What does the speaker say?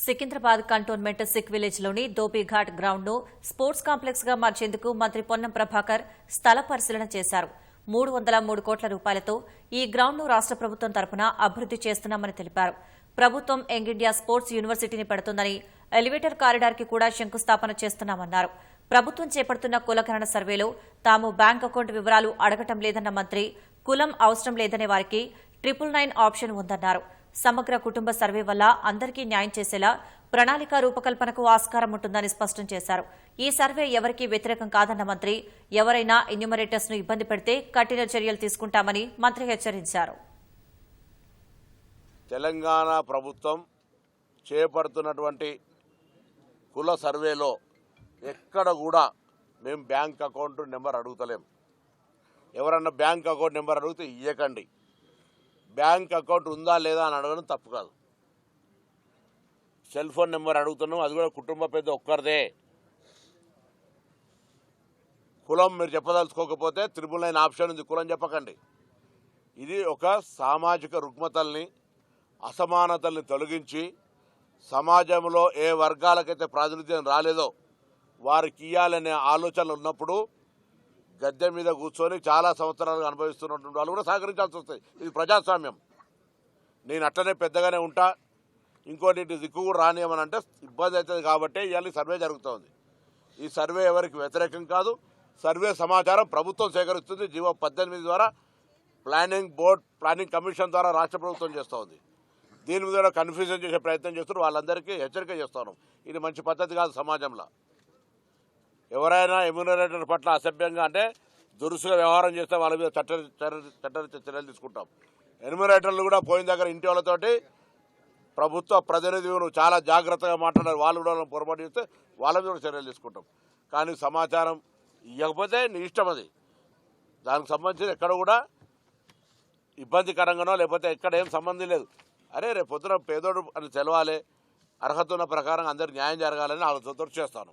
Secunderabad cantonment sick village లోని దోబీఘాట్ ground ను sports complex గా మార్చేందుకు మంత్రి పొన్నం ప్రభాకర్ స్థల పరిశీలన చేశారు. 303 కోట్ల రూపాయలతో ఈ గ్రౌండ్ ను రాష్ట్ర ప్రభుత్వం తరపున అభివృద్ది చేస్తున్నామని తెలిపారు. ప్రభుత్వం యంగ్ ఇండియా స్పోర్ట్స్ యూనివర్సిటీని పెడుతుందని, ఎలివేటర్ కారిడార్ కి కూడా శంకుస్థాపన చేస్తున్నామన్నారు. ప్రభుత్వం చేపడుతున్న కులగణన సర్వేలో తాము బ్యాంక్ అకౌంట్ వివరాలు అడగటం లేదన్న మంత్రి, కులం అవసరం లేదనే వారికి 999 ఆప్షన్ ఉందన్నారు. సమగ్ర కుటుంబ సర్వే వల్ల అందరికీ న్యాయం చేసేలా ప్రణాళిక రూపకల్పనకు ఆస్కారం ఉంటుందని స్పష్టం చేశారు. ఈ సర్వే ఎవరికీ వ్యతిరేకం కాదన్న మంత్రి, ఎవరైనా ఎన్యూమరేటర్స్ ను ఇబ్బంది పెడితే కఠిన చర్యలు తీసుకుంటామని మంత్రి హెచ్చరించారు. తెలంగాణ ప్రభుత్వం చేపడుతున్నటువంటి కుల సర్వేలో ఎక్కడ కూడా మేము బ్యాంక్ అకౌంట్ నెంబర్ అడుగుతలేం. ఎవరన్నా బ్యాంక్ అకౌంట్ నెంబర్ అడిగితే ఇయ్యకండి. బ్యాంక్ అకౌంట్ ఉందా లేదా అని అడగడం తప్పు కాదు. సెల్ ఫోన్ నెంబర్ అడుగుతున్నాం, అది కూడా కుటుంబ పెద్ద ఒక్కరిదే. కులం మీరు చెప్పదలుచుకోకపోతే 999 ఆప్షన్ ఉంది, కులం చెప్పకండి. ఇది ఒక సామాజిక రుగ్మతల్ని, అసమానతల్ని తొలగించి సమాజంలో ఏ వర్గాలకైతే ప్రాతినిధ్యం రాలేదో వారికి ఇవ్వాలనే ఆలోచనలు ఉన్నప్పుడు గద్దె మీద కూర్చొని చాలా సంవత్సరాలుగా అనుభవిస్తున్నటువంటి వాళ్ళు కూడా సహకరించాల్సి వస్తుంది. ఇది ప్రజాస్వామ్యం. నేను అట్లనే పెద్దగానే ఉంటా, ఇంకోటి దిక్కు కూడా రానియమని అంటే ఇబ్బంది అవుతుంది. కాబట్టి ఇవాళ సర్వే జరుగుతుంది. ఈ సర్వే ఎవరికి వ్యతిరేకం కాదు. సర్వే సమాచారం ప్రభుత్వం సేకరిస్తుంది. జీవో 18 ద్వారా ప్లానింగ్ కమిషన్ ద్వారా రాష్ట్ర ప్రభుత్వం చేస్తూ ఉంది. దీని మీద కన్ఫ్యూజన్ చేసే ప్రయత్నం చేస్తున్నారు. వాళ్ళందరికీ హెచ్చరిక చేస్తాను, ఇది మంచి పద్ధతి కాదు. సమాజంలో ఎవరైనా ఎమ్యూనరేటర్ పట్ల అసభ్యంగా అంటే దురుసుగా వ్యవహారం చేస్తే వాళ్ళ మీద చర్యలు తీసుకుంటాం. ఎన్యూమరేటర్లు కూడా పోయిన దగ్గర ఇంటి వాళ్ళతోటి ప్రభుత్వ ప్రతినిధులు చాలా జాగ్రత్తగా మాట్లాడారు. వాళ్ళు కూడా పొరపాటు చేస్తే వాళ్ళ మీద చర్యలు తీసుకుంటాం. కానీ సమాచారం ఇవ్వకపోతే నీ ఇష్టం. అది దానికి సంబంధించి ఎక్కడ కూడా ఇబ్బందికరంగానో లేకపోతే ఎక్కడ ఏం సంబంధం లేదు. అరే రేపు పొద్దున పేదోడు అని తెలవాలి, అర్హత ఉన్న ప్రకారం అందరికి న్యాయం జరగాలని ఆలోచనతో చేస్తాను.